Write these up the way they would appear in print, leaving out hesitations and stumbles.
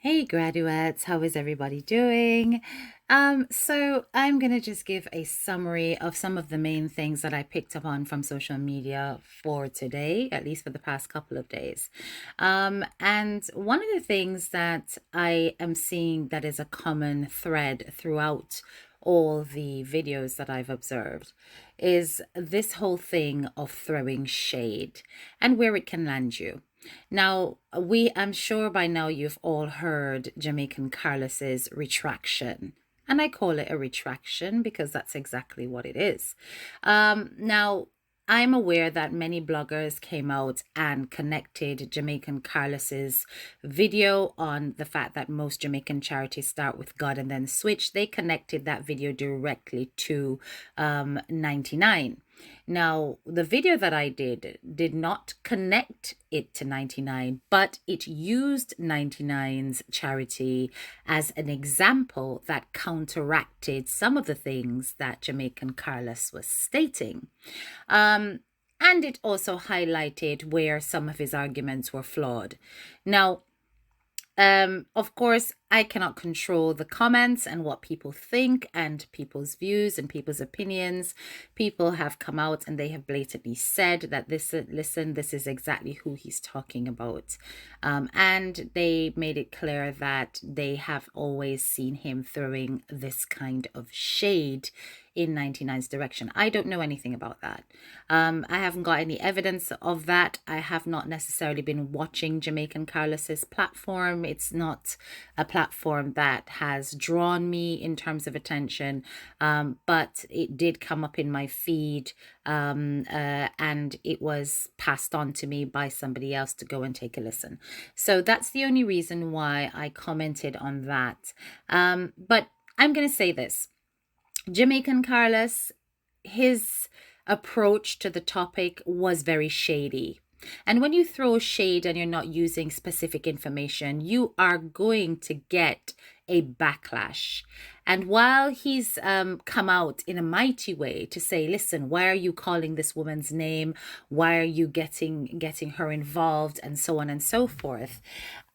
Hey graduates, how is everybody doing? So I'm gonna just give a summary of some of the main things that I picked up on from social media for today, at least for the past couple of days. And one of the things that I am seeing that is a common thread throughout all the videos that I've observed is this whole thing of throwing shade and where it can land you. Now, I'm sure by now you've all heard Jamaican Carlos's retraction. And I call it a retraction because that's exactly what it is. Now, I'm aware that many bloggers came out and connected Jamaican Carlos's video on the fact that most Jamaican charities start with God and then switch. They connected that video directly to 99. Now, the video that I did not connect it to 99, but it used 99's charity as an example that counteracted some of the things that Jamaican Carlos was stating. And it also highlighted where some of his arguments were flawed. Now, of course, I cannot control the comments and what people think and people's views and people's opinions. People have come out and they have blatantly said that this is exactly who he's talking about. And they made it clear that they have always seen him throwing this kind of shade in 99's direction. I don't know anything about that. I haven't got any evidence of that. I have not necessarily been watching Jamaican Carlos's platform. It's not a platform that has drawn me in terms of attention, but it did come up in my feed, and it was passed on to me by somebody else to go and take a listen. So that's the only reason why I commented on that. But I'm going to say this. Jamaican Carlos, his approach to the topic was very shady. And when you throw shade and you're not using specific information, you are going to get a backlash. And while he's come out in a mighty way to say, listen, why are you calling this woman's name? Why are you getting her involved? And so on and so forth.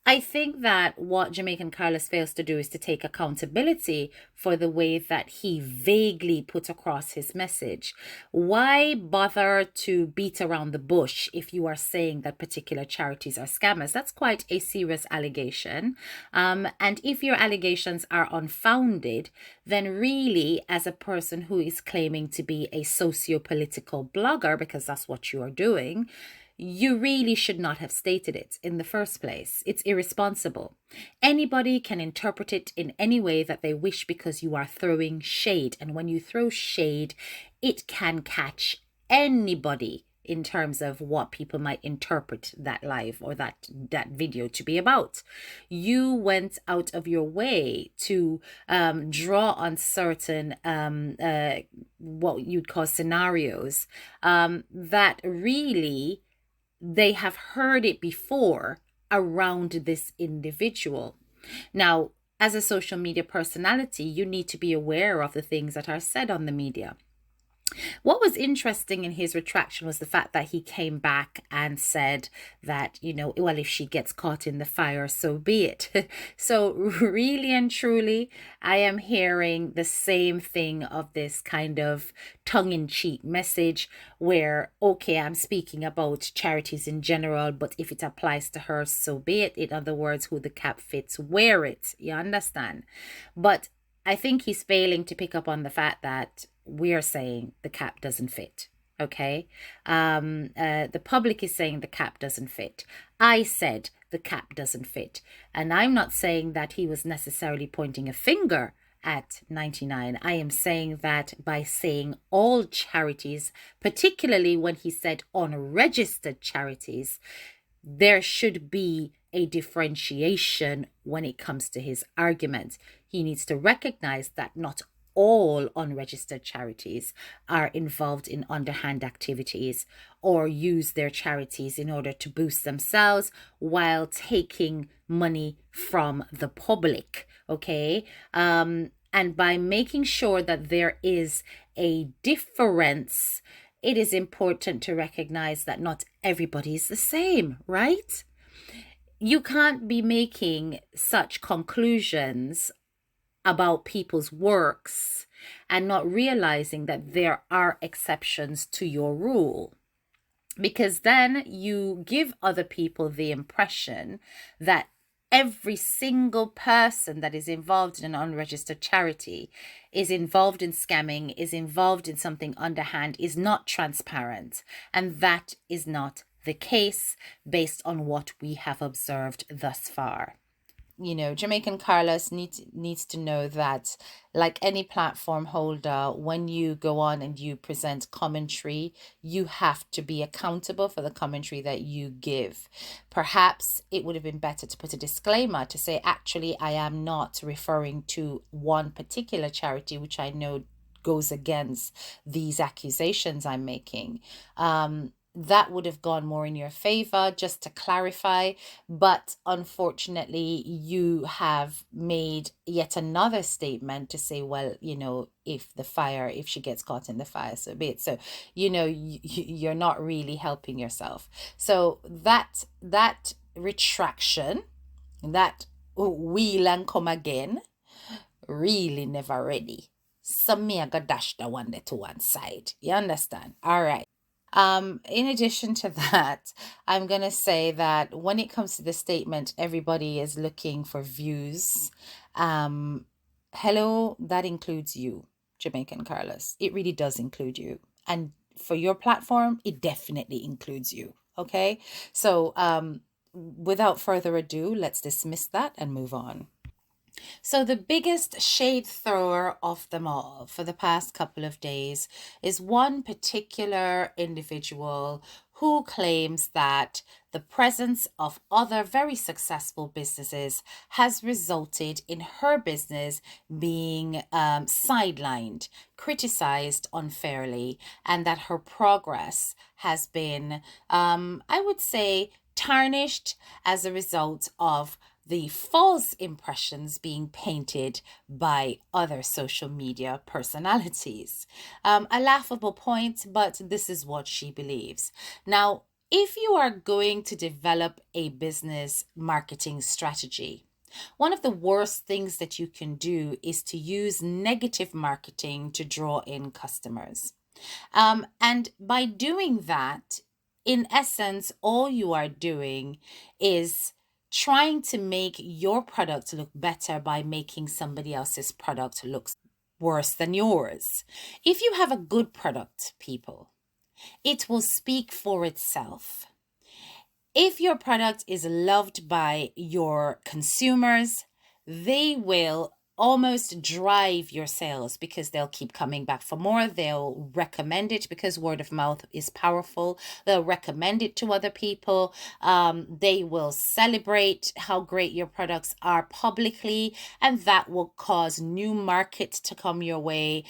I think that what Jamaican Carlos fails to do is to take accountability for the way that he vaguely put across his message. Why bother to beat around the bush if you are saying that particular charities are scammers? That's quite a serious allegation. And if your allegations are unfounded, then really, as a person who is claiming to be a socio-political blogger, because that's what you are doing, you really should not have stated it in the first place. It's irresponsible. Anybody can interpret it in any way that they wish because you are throwing shade. And when you throw shade, it can catch anybody in terms of what people might interpret that live or that video to be about. You went out of your way to draw on certain what you'd call scenarios that really they have heard it before around this individual. Now, as a social media personality, you need to be aware of the things that are said on the media. What was interesting in his retraction was the fact that he came back and said that, well, if she gets caught in the fire, so be it. So really and truly, I am hearing the same thing of this kind of tongue-in-cheek message where, okay, I'm speaking about charities in general, but if it applies to her, so be it. In other words, who the cap fits, wear it. You understand? But I think he's failing to pick up on the fact that we're saying the cap doesn't fit. Okay. The public is saying the cap doesn't fit. I said the cap doesn't fit. And I'm not saying that he was necessarily pointing a finger at 99. I am saying that by saying all charities, particularly when he said unregistered charities, there should be a differentiation when it comes to his argument. He needs to recognize that not all unregistered charities are involved in underhand activities or use their charities in order to boost themselves while taking money from the public. Okay. And by making sure that there is a difference, it is important to recognize that not everybody is the same, right? you can't be making such conclusions about people's works and not realizing that there are exceptions to your rule. Because then you give other people the impression that every single person that is involved in an unregistered charity is involved in scamming, is involved in something underhand, is not transparent. And that is not the case based on what we have observed thus far. Jamaican Carlos needs to know that, like any platform holder, when you go on and you present commentary, you have to be accountable for the commentary that you give. Perhaps it would have been better to put a disclaimer to say, actually, I am not referring to one particular charity, which I know goes against these accusations I'm making. That would have gone more in your favor, just to clarify. But unfortunately, you have made yet another statement to say, well, if she gets caught in the fire, so be it. So, you're not really helping yourself. So that retraction, that wheel and come again, really never ready. So me I got dash the one there to one side. You understand? All right. In addition to that, I'm going to say that when it comes to the statement, everybody is looking for views. Hello, that includes you, Jamaican Carlos. It really does include you. And for your platform, it definitely includes you. Okay. So, without further ado, let's dismiss that and move on. So, the biggest shade thrower of them all for the past couple of days is one particular individual who claims that the presence of other very successful businesses has resulted in her business being sidelined, criticized unfairly, and that her progress has been, I would say, tarnished as a result of the false impressions being painted by other social media personalities. A laughable point, but this is what she believes. Now, if you are going to develop a business marketing strategy, one of the worst things that you can do is to use negative marketing to draw in customers. And by doing that, in essence, all you are doing is trying to make your product look better by making somebody else's product look worse than yours. If you have a good product, people, it will speak for itself. If your product is loved by your consumers, they will almost drive your sales because they'll keep coming back for more. They'll recommend it because word of mouth is powerful. They'll recommend it to other people. They will celebrate how great your products are publicly, and that will cause new markets to come your way,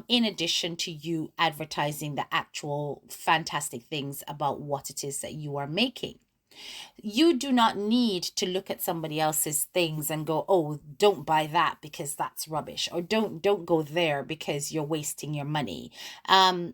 in addition to you advertising the actual fantastic things about what it is that you are making. You do not need to look at somebody else's things and go, oh, don't buy that because that's rubbish, or don't go there because you're wasting your money, and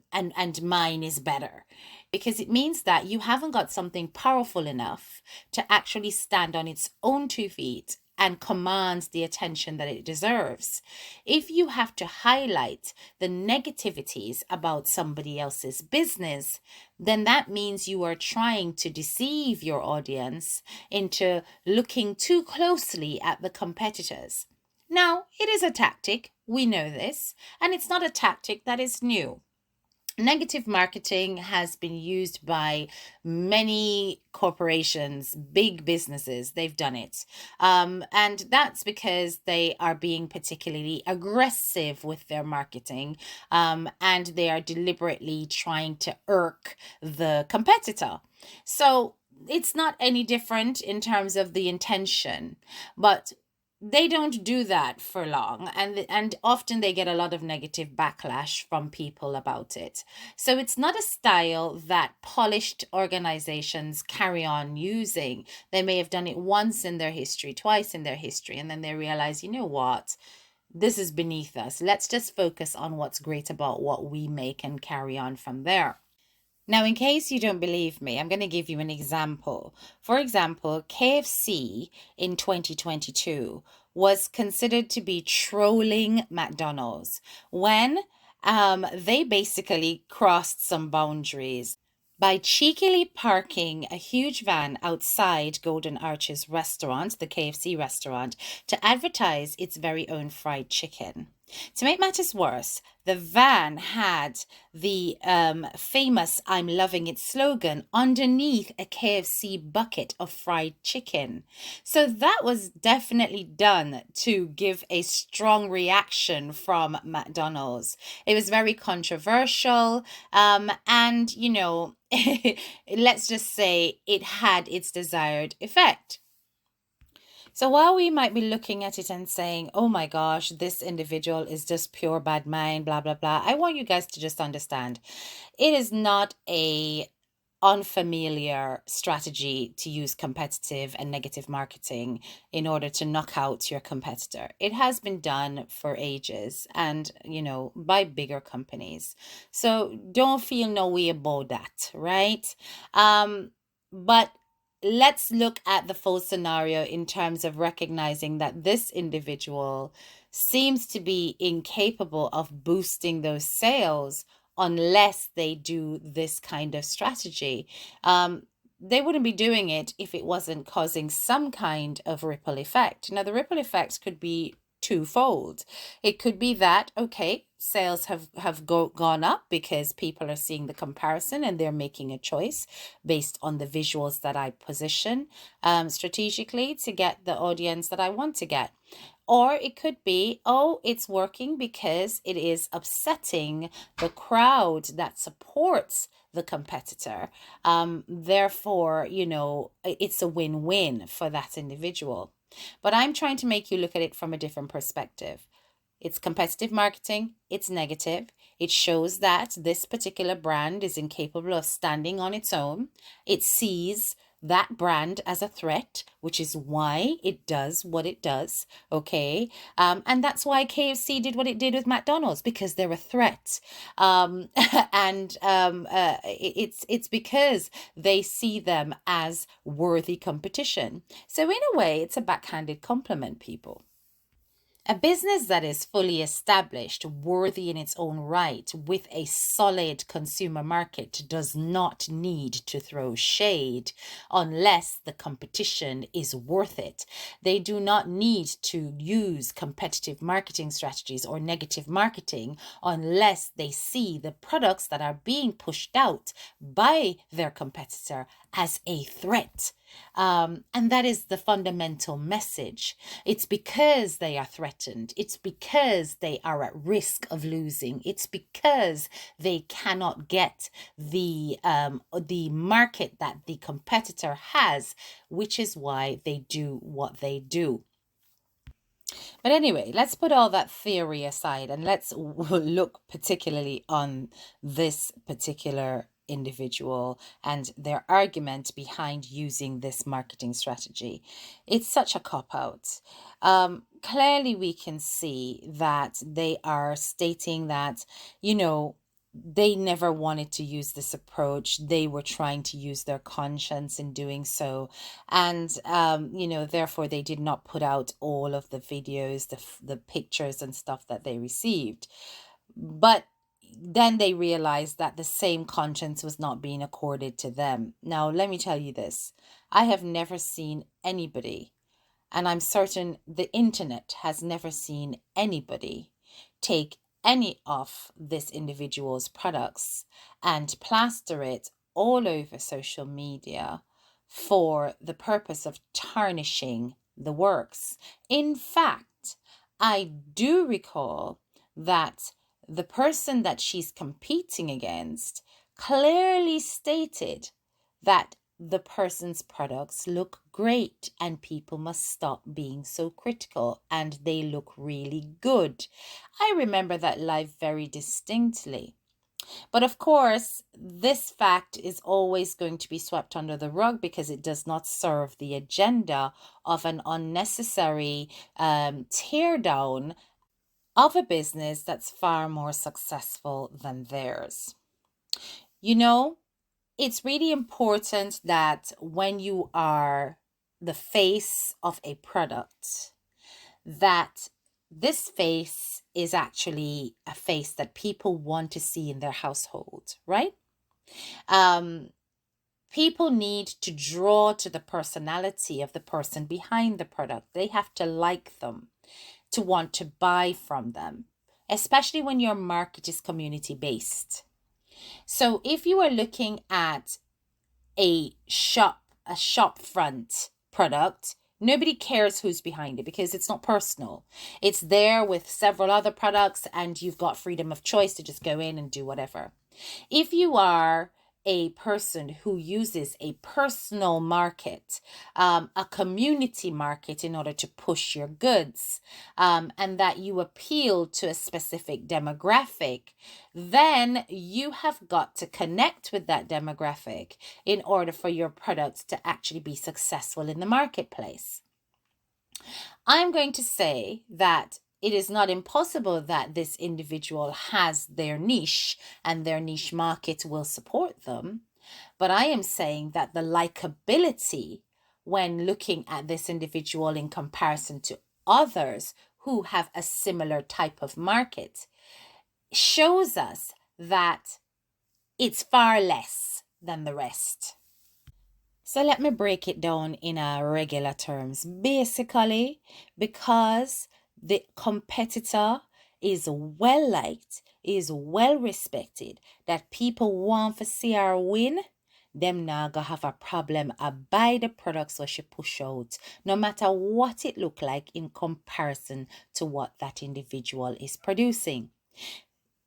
mine is better, because it means that you haven't got something powerful enough to actually stand on its own 2 feet and commands the attention that it deserves. If you have to highlight the negativities about somebody else's business, then that means you are trying to deceive your audience into looking too closely at the competitors. Now, it is a tactic, we know this, and it's not a tactic that is new. Negative marketing has been used by many corporations, big businesses. They've done it. And that's because they are being particularly aggressive with their marketing, and they are deliberately trying to irk the competitor. So it's not any different in terms of the intention, but they don't do that for long, and often they get a lot of negative backlash from people about it. So it's not a style that polished organizations carry on using. They may have done it once in their history, twice in their history, and then they realize, you know what, this is beneath us. Let's just focus on what's great about what we make and carry on from there. Now, in case you don't believe me, I'm going to give you an example. For example, KFC in 2022 was considered to be trolling McDonald's when they basically crossed some boundaries by cheekily parking a huge van outside Golden Arches restaurant, the KFC restaurant, to advertise its very own fried chicken. To make matters worse, the van had the famous I'm loving it slogan underneath a KFC bucket of fried chicken. So that was definitely done to give a strong reaction from McDonald's. It was very controversial. And, let's just say it had its desired effect. So while we might be looking at it and saying, oh my gosh, this individual is just pure bad mind, blah, blah, blah, I want you guys to just understand it is not a unfamiliar strategy to use competitive and negative marketing in order to knock out your competitor. It has been done for ages and, by bigger companies. So don't feel no way about that, right? But let's look at the full scenario in terms of recognizing that this individual seems to be incapable of boosting those sales unless they do this kind of strategy. They wouldn't be doing it if it wasn't causing some kind of ripple effect. Now, the ripple effects could be twofold. It could be that, okay, sales have gone up because people are seeing the comparison and they're making a choice based on the visuals that I position strategically to get the audience that I want to get. Or it could be, oh, it's working because it is upsetting the crowd that supports the competitor. Therefore, it's a win-win for that individual. But I'm trying to make you look at it from a different perspective. It's competitive marketing, it's negative. It shows that this particular brand is incapable of standing on its own. It sees that brand as a threat, which is why it does what it does. Okay. And that's why KFC did what it did with McDonald's, because they're a threat. And it's because they see them as worthy competition. So in a way, it's a backhanded compliment, people. A business that is fully established, worthy in its own right, with a solid consumer market does not need to throw shade unless the competition is worth it. They do not need to use competitive marketing strategies or negative marketing unless they see the products that are being pushed out by their competitor as a threat. And that is the fundamental message. It's because they are threatened. It's because they are at risk of losing. It's because they cannot get the market that the competitor has, which is why they do what they do. But anyway, let's put all that theory aside and let's look particularly on this particular individual and their argument behind using this marketing strategy. It's such a cop out. Clearly, we can see that they are stating that, they never wanted to use this approach. They were trying to use their conscience in doing so. And, therefore, they did not put out all of the videos, the pictures and stuff that they received. But then they realized that the same conscience was not being accorded to them. Now, let me tell you this. I have never seen anybody, and I'm certain the internet has never seen anybody take any of this individual's products and plaster it all over social media for the purpose of tarnishing the works. In fact, I do recall that the person that she's competing against clearly stated that the person's products look great and people must stop being so critical and they look really good. I remember that live very distinctly. But of course, this fact is always going to be swept under the rug because it does not serve the agenda of an unnecessary tear down of a business that's far more successful than theirs. You know, it's really important that when you are the face of a product, that this face is actually a face that people want to see in their household, right? Um, People need to draw to the personality of the person behind the product. They have to like them to want to buy from them, especially when your market is community based. So if you are looking at a shop front product, nobody cares who's behind it because it's not personal. It's there with several other products and you've got freedom of choice to just go in and do whatever. If you are a person who uses a personal market, a community market in order to push your goods, and that you appeal to a specific demographic, then you have got to connect with that demographic in order for your products to actually be successful in the marketplace. I'm going to say that it is not impossible that this individual has their niche and their niche market will support them. But I am saying that the likability when looking at this individual in comparison to others who have a similar type of market shows us that it's far less than the rest. So let me break it down in regular terms. Basically, because the competitor is well liked, is well respected, that people want to see her win, them now gonna have a problem buy the products what she push out, no matter what it look like in comparison to what that individual is producing.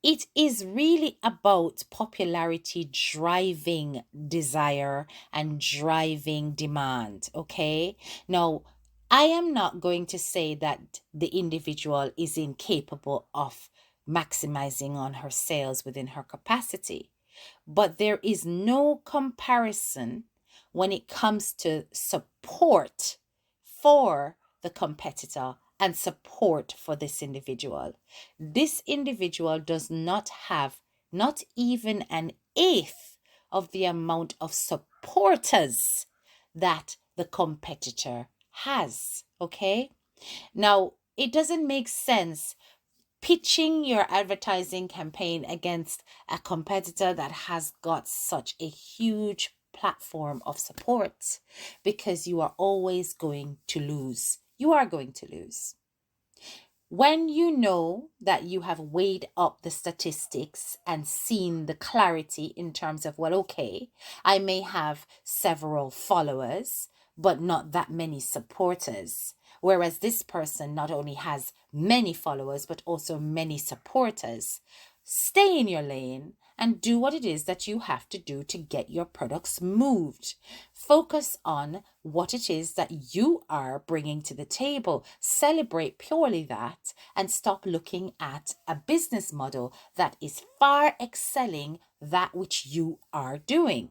It is really about popularity driving desire and driving demand. Okay. Now, I am not going to say that the individual is incapable of maximizing on her sales within her capacity, but there is no comparison when it comes to support for the competitor and support for this individual. This individual does not have not even an eighth of the amount of supporters that the competitor has. Okay. Now, it doesn't make sense pitching your advertising campaign against a competitor that has got such a huge platform of support, because you are always going to lose. You are going to lose. When you know that you have weighed up the statistics and seen the clarity in terms of, well, okay, I may have several followers, but not that many supporters. Whereas this person not only has many followers, but also many supporters. Stay in your lane and do what it is that you have to do to get your products moved. Focus on what it is that you are bringing to the table. Celebrate purely that and stop looking at a business model that is far excelling that which you are doing.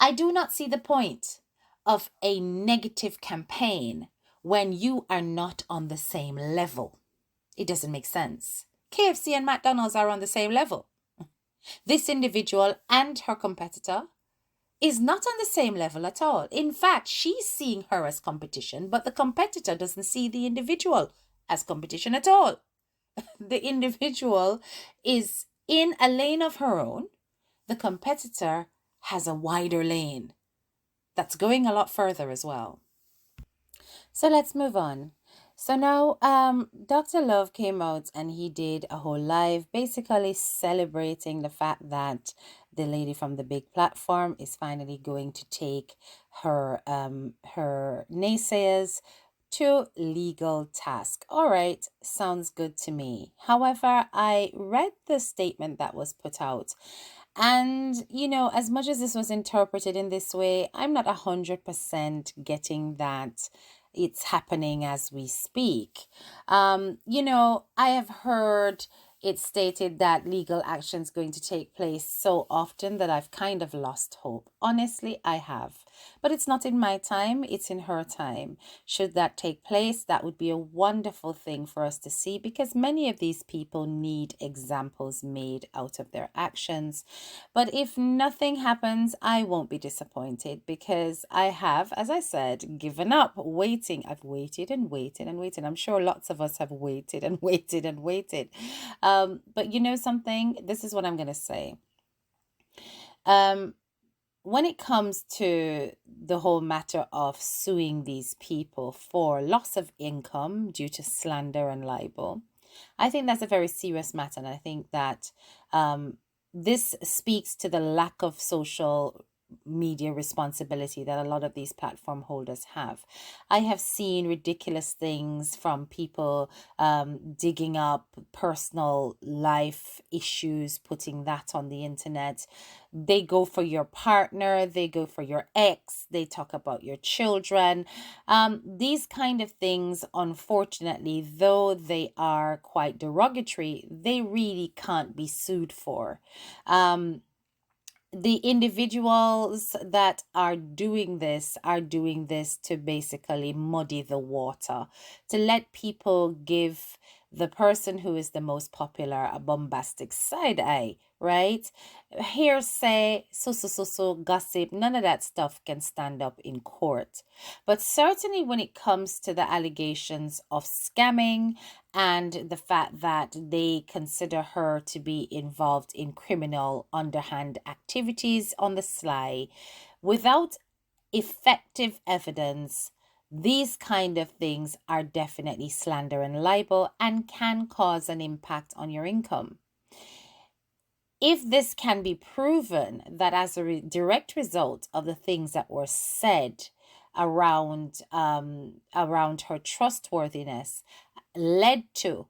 I do not see the point of a negative campaign when you are not on the same level. It doesn't make sense. KFC and McDonald's are on the same level. This individual and her competitor is not on the same level at all. In fact, she's seeing her as competition, but the competitor doesn't see the individual as competition at all. The individual is in a lane of her own. The competitor has a wider lane that's going a lot further as well. So let's move on. So now Dr. Love came out and he did a whole live basically celebrating the fact that the lady from the big platform is finally going to take her naysayers to legal task. All right, sounds good to me. However, I read the statement that was put out, and as much as this was interpreted in this way, I'm not 100% getting that it's happening as we speak. I have heard it stated that legal action is going to take place so often that I've kind of lost hope. Honestly, I have. But it's not in my time, it's in her time. Should that take place, that would be a wonderful thing for us to see, because many of these people need examples made out of their actions. But if nothing happens, I won't be disappointed, because I have, as I said, given up waiting. I've waited and waited and waited. I'm sure lots of us have waited and waited and waited. But you know something? This is what I'm going to say. Um, when it comes to the whole matter of suing these people for loss of income due to slander and libel, I think that's a very serious matter. And I think that this speaks to the lack of social media responsibility that a lot of these platform holders have. I have seen ridiculous things from people digging up personal life issues, putting that on the internet. They go for your partner, they go for your ex, they talk about your children. These kind of things, unfortunately, though they are quite derogatory, they really can't be sued for. Um, the individuals that are doing this to basically muddy the water, to let people give the person who is the most popular a bombastic side eye, right? Hearsay, so, gossip, none of that stuff can stand up in court. But certainly when it comes to the allegations of scamming and the fact that they consider her to be involved in criminal underhand activities on the sly, without effective evidence, these kind of things are definitely slander and libel and can cause an impact on your income. If this can be proven that as a direct result of the things that were said around around her trustworthiness led to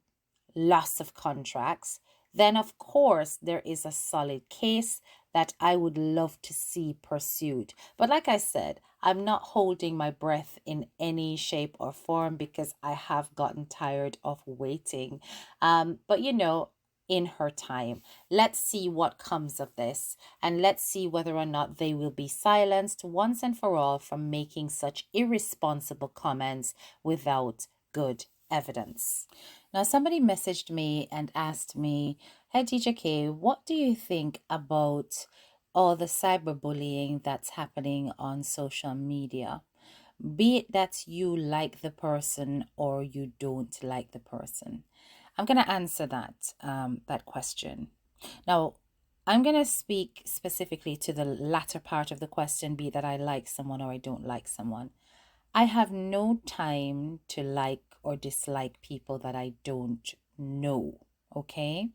loss of contracts, then of course there is a solid case that I would love to see pursued. But like I said, I'm not holding my breath in any shape or form, because I have gotten tired of waiting. But you know, in her time, let's see what comes of this, and let's see whether or not they will be silenced once and for all from making such irresponsible comments without good evidence. Now, somebody messaged me and asked me, "Hey, Teacher K, what do you think about all the cyberbullying that's happening on social media? Be it that you like the person or you don't like the person." I'm going to answer that question. Now, I'm going to speak specifically to the latter part of the question, be it that I like someone or I don't like someone. I have no time to like or dislike people that I don't know, okay?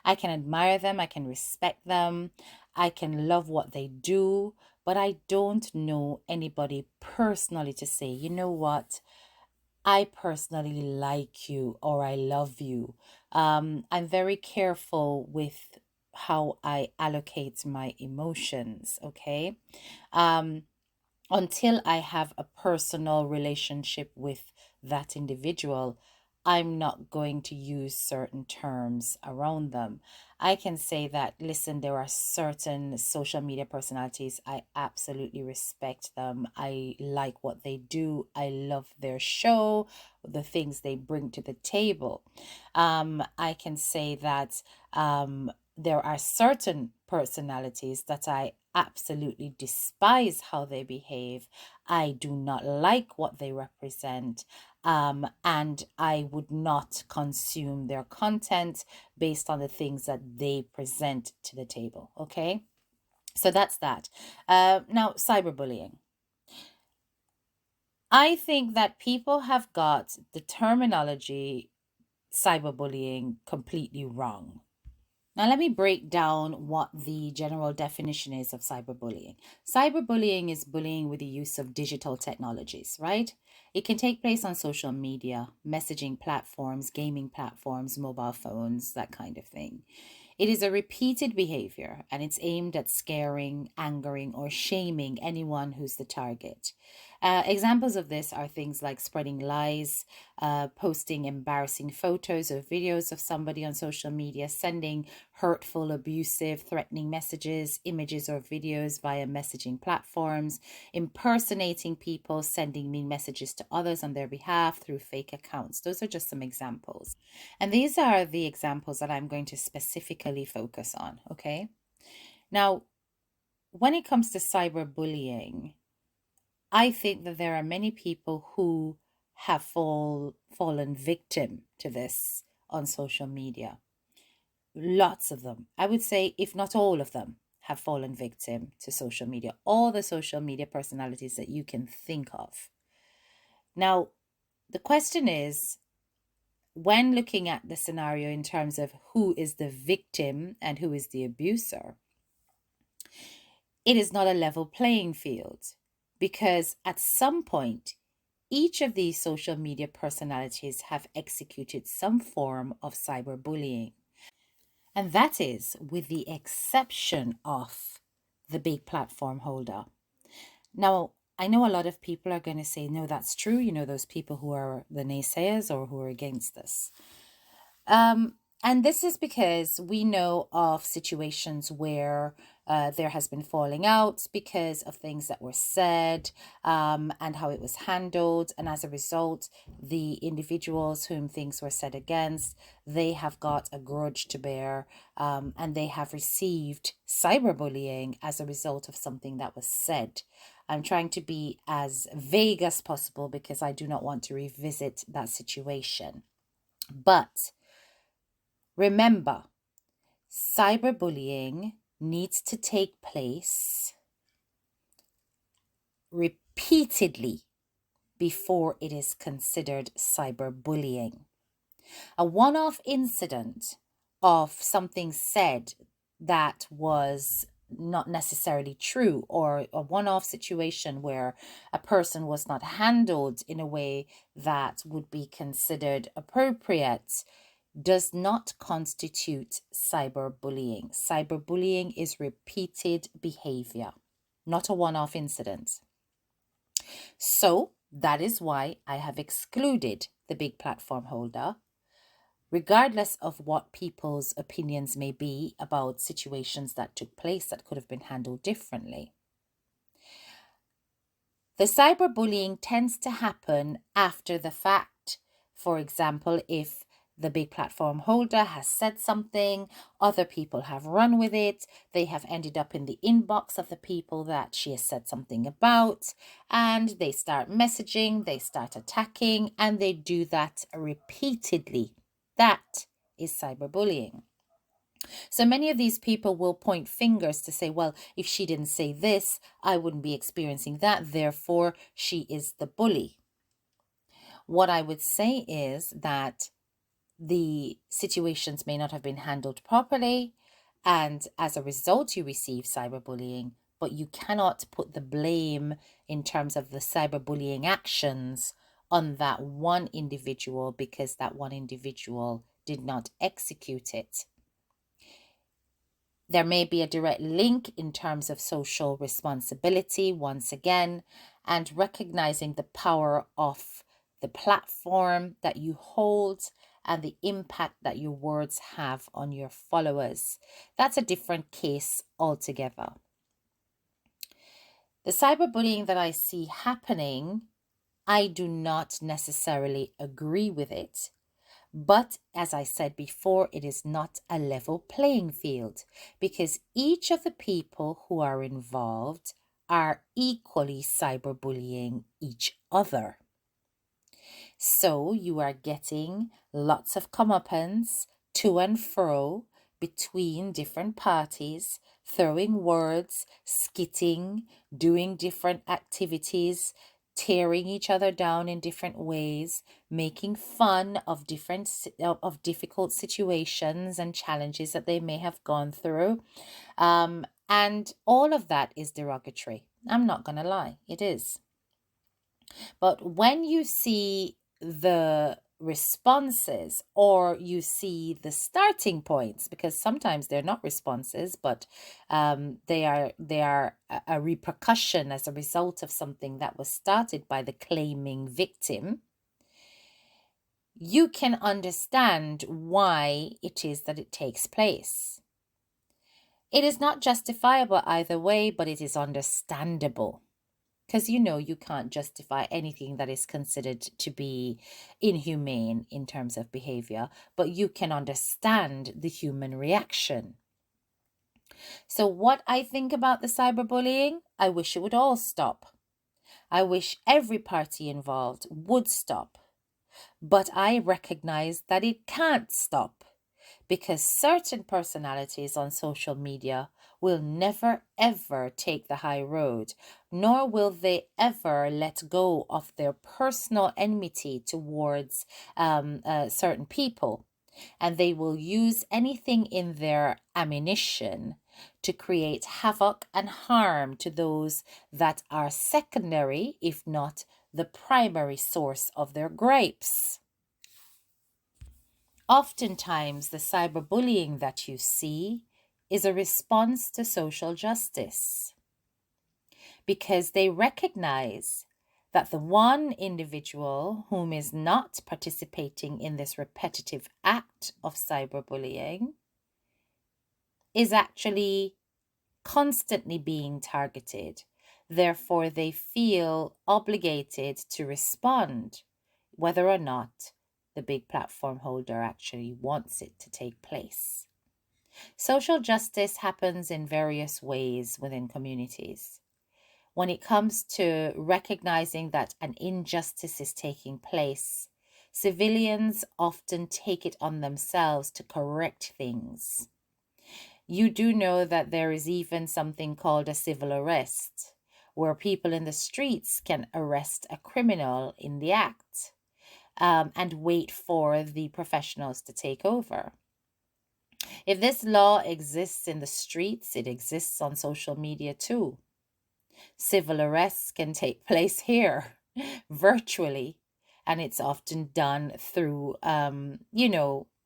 I can admire them, I can respect them, I can love what they do, but I don't know anybody personally to say, you know what, I personally like you or I love you. I'm very careful with how I allocate my emotions, okay? Um, until I have a personal relationship with that individual, I'm not going to use certain terms around them. I can say that, listen, there are certain social media personalities, I absolutely respect them. I like what they do. I love their show, the things they bring to the table. I can say that there are certain personalities that I absolutely despise how they behave. I do not like what they represent. And I would not consume their content based on the things that they present to the table. Okay. So that's that. Now, cyberbullying. I think that people have got the terminology cyberbullying completely wrong. Now, let me break down what the general definition is of cyberbullying. Cyberbullying is bullying with the use of digital technologies, right? It can take place on social media, messaging platforms, gaming platforms, mobile phones, that kind of thing. It is a repeated behavior, and it's aimed at scaring, angering, or shaming anyone who's the target. Examples of this are things like spreading lies, posting embarrassing photos or videos of somebody on social media, sending hurtful, abusive, threatening messages, images, or videos via messaging platforms, impersonating people, sending mean messages to others on their behalf through fake accounts. Those are just some examples. And these are the examples that I'm going to specifically focus on, okay? Now, when it comes to cyberbullying, I think that there are many people who have fallen victim to this on social media. Lots of them. I would say, if not all of them, have fallen victim to social media. All the social media personalities that you can think of. Now, the question is, when looking at the scenario in terms of who is the victim and who is the abuser, it is not a level playing field, because at some point, each of these social media personalities have executed some form of cyberbullying. And that is with the exception of the big platform holder. Now, I know a lot of people are going to say, no, that's true. You know, those people who are the naysayers or who are against this. And this is because we know of situations where there has been falling out because of things that were said and how it was handled. And as a result, the individuals whom things were said against, they have got a grudge to bear and they have received cyberbullying as a result of something that was said. I'm trying to be as vague as possible because I do not want to revisit that situation. But remember, cyberbullying needs to take place repeatedly before it is considered cyberbullying. A one-off incident of something said that was not necessarily true, or a one-off situation where a person was not handled in a way that would be considered appropriate, does not constitute cyberbullying. Cyberbullying is repeated behavior, not a one-off incident. So that is why I have excluded the big platform holder, regardless of what people's opinions may be about situations that took place that could have been handled differently. The cyberbullying tends to happen after the fact. For example, if the big platform holder has said something, other people have run with it, they have ended up in the inbox of the people that she has said something about, and they start messaging, they start attacking, and they do that repeatedly. That is cyberbullying. So many of these people will point fingers to say, well, if she didn't say this, I wouldn't be experiencing that. Therefore, she is the bully. What I would say is that the situations may not have been handled properly, and as a result, you receive cyberbullying, but you cannot put the blame in terms of the cyberbullying actions on that one individual because that one individual did not execute it. There may be a direct link in terms of social responsibility, once again, and recognizing the power of the platform that you hold and the impact that your words have on your followers. That's a different case altogether. The cyberbullying that I see happening, I do not necessarily agree with it. But as I said before, it is not a level playing field because each of the people who are involved are equally cyberbullying each other. So you are getting lots of comeuppance to and fro between different parties, throwing words, skitting, doing different activities, tearing each other down in different ways, making fun of difficult situations and challenges that they may have gone through. And all of that is derogatory. I'm not going to lie, it is. But when you see the responses, or you see the starting points, because sometimes they're not responses, but they are a repercussion as a result of something that was started by the claiming victim, you can understand why it is that it takes place. It is not justifiable either way, but it is understandable. Because you can't justify anything that is considered to be inhumane in terms of behavior, but you can understand the human reaction. So, what I think about the cyberbullying, I wish it would all stop. I wish every party involved would stop. But I recognize that it can't stop, because certain personalities on social media will never ever take the high road, nor will they ever let go of their personal enmity towards certain people. And they will use anything in their ammunition to create havoc and harm to those that are secondary, if not the primary source of their gripes. Oftentimes, the cyberbullying that you see is a response to social justice, because they recognize that the one individual whom is not participating in this repetitive act of cyberbullying is actually constantly being targeted. Therefore, they feel obligated to respond, whether or not the big platform holder actually wants it to take place. Social justice happens in various ways within communities. When it comes to recognizing that an injustice is taking place, civilians often take it on themselves to correct things. You do know that there is even something called a civil arrest, where people in the streets can arrest a criminal in the act, and wait for the professionals to take over. If this law exists in the streets, it exists on social media too. Civil arrests can take place here virtually, and it's often done through,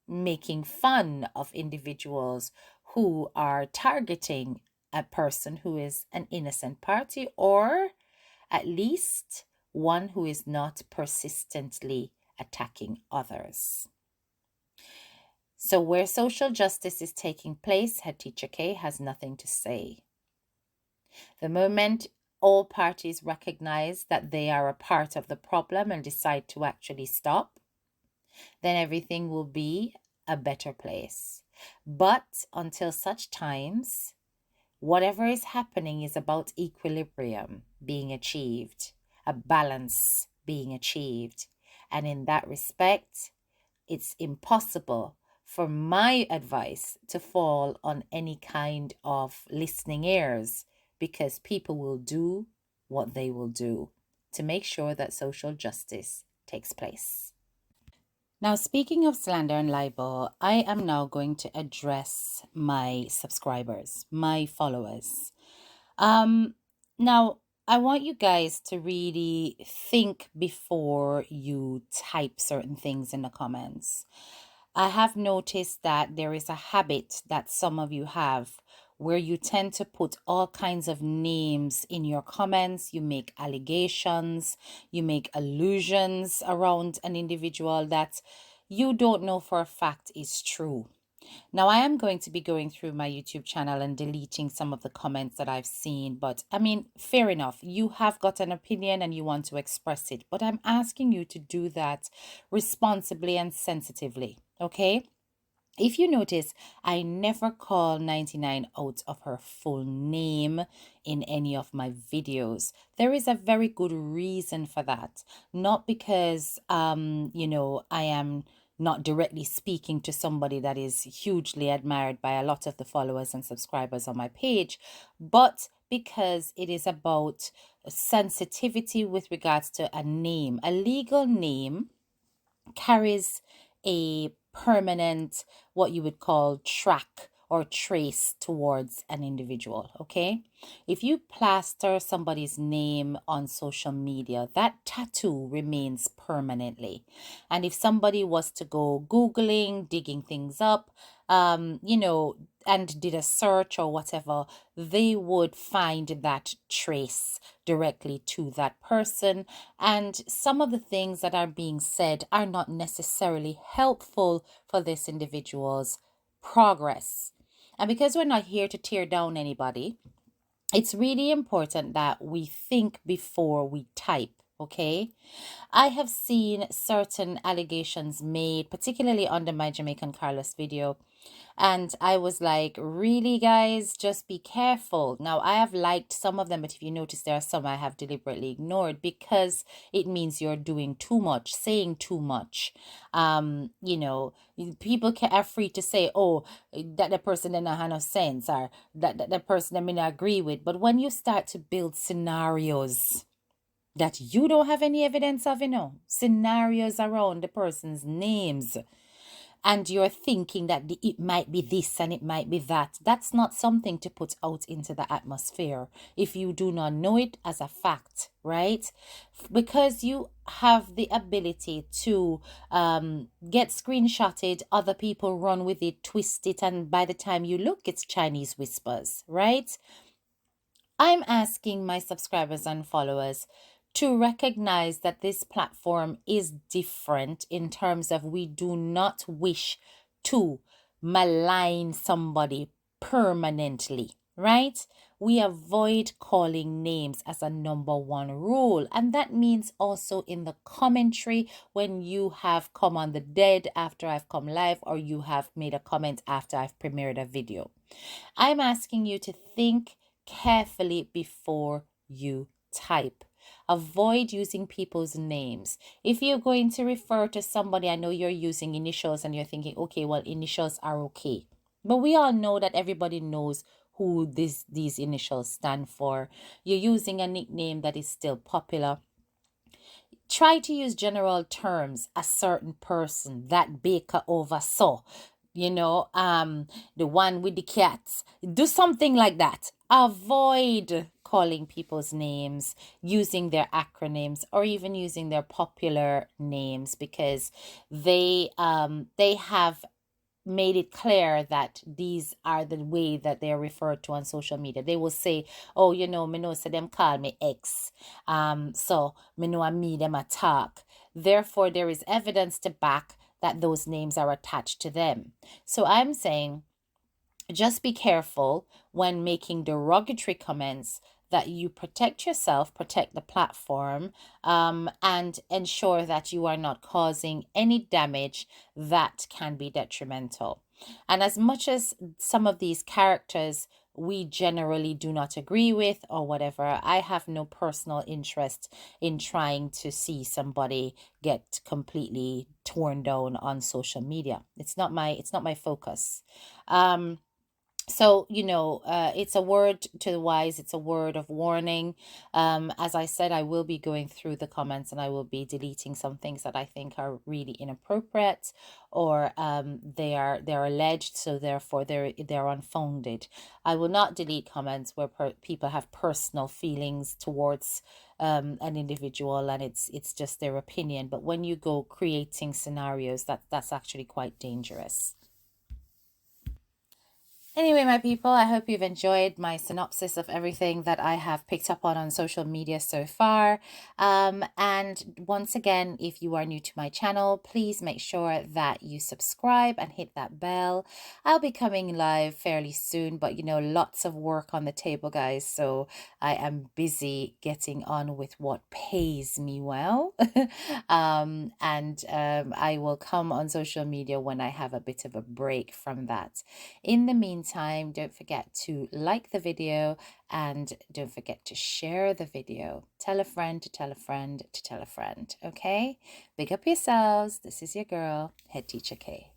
making fun of individuals who are targeting a person who is an innocent party, or at least one who is not persistently attacking others. So where social justice is taking place, Head Teacher K has nothing to say. The moment all parties recognize that they are a part of the problem and decide to actually stop, then everything will be a better place. But until such times, whatever is happening is about equilibrium being achieved, a balance being achieved. And in that respect, it's impossible for my advice to fall on any kind of listening ears, because people will do what they will do to make sure that social justice takes place. Now, speaking of slander and libel, I am now going to address my subscribers, my followers. Now, I want you guys to really think before you type certain things in the comments. I have noticed that there is a habit that some of you have, where you tend to put all kinds of names in your comments. You make allegations, you make allusions around an individual that you don't know for a fact is true. Now, I am going to be going through my YouTube channel and deleting some of the comments that I've seen, but I mean, fair enough. You have got an opinion and you want to express it, but I'm asking you to do that responsibly and sensitively, okay? If you notice, I never call 99 out of her full name in any of my videos. There is a very good reason for that. Not because, I am not directly speaking to somebody that is hugely admired by a lot of the followers and subscribers on my page, but because it is about sensitivity with regards to a name. A legal name carries a permanent, what you would call, track or trace towards an individual. Okay, if you plaster somebody's name on social media, that tattoo remains permanently. And if somebody was to go Googling, digging things up, you know, and did a search or whatever, they would find that trace directly to that person. And some of the things that are being said are not necessarily helpful for this individual's progress. And because we're not here to tear down anybody, it's really important that we think before we type. Okay, I have seen certain allegations made, particularly under my Jamaican Carlos video, and I was like, really, guys, just be careful. Now, I have liked some of them, but if you notice, there are some I have deliberately ignored because it means you're doing too much, saying too much. You know, people are free to say, oh, that the person didn't have no sense, or that the person I mean I agree with. But when you start to build scenarios that you don't have any evidence of, scenarios around the person's names, and you're thinking that it might be this and it might be that, that's not something to put out into the atmosphere if you do not know it as a fact, right? Because you have the ability to get screenshotted, other people run with it, twist it, and by the time you look, it's Chinese whispers, right? I'm asking my subscribers and followers to recognize that this platform is different in terms of we do not wish to malign somebody permanently, right? We avoid calling names as a number one rule. And that means also in the commentary when you have come on the dead after I've come live, or you have made a comment after I've premiered a video. I'm asking you to think carefully before you type. Avoid using people's names. If you're going to refer to somebody, I know you're using initials and you're thinking, okay, well, initials are okay. But we all know that everybody knows who these initials stand for. You're using a nickname that is still popular. Try to use general terms, a certain person, that baker oversaw, the one with the cats. Do something like that. Avoid calling people's names, using their acronyms, or even using their popular names, because they have made it clear that these are the way that they are referred to on social media. They will say, oh, me know so them call me X. So me know me them attack. Therefore, there is evidence to back that those names are attached to them. So I'm saying, just be careful when making derogatory comments, that you protect yourself, protect the platform, and ensure that you are not causing any damage that can be detrimental. And as much as some of these characters we generally do not agree with or whatever, I have no personal interest in trying to see somebody get completely torn down on social media. It's not my focus. So, it's a word to the wise. It's a word of warning. As I said, I will be going through the comments and I will be deleting some things that I think are really inappropriate, or they're alleged, so therefore they're unfounded. I will not delete comments where people have personal feelings towards an individual, and it's just their opinion. But when you go creating scenarios, that's actually quite dangerous. Anyway, my people, I hope you've enjoyed my synopsis of everything that I have picked up on social media so far. And once again, if you are new to my channel, please make sure that you subscribe and hit that bell. I'll be coming live fairly soon, but lots of work on the table, guys. So I am busy getting on with what pays me well. And I will come on social media when I have a bit of a break from that. In the meantime, don't forget to like the video and don't forget to share the video. Tell a friend to tell a friend to tell a friend, okay? Big up yourselves. This is your girl, Head Teacher K.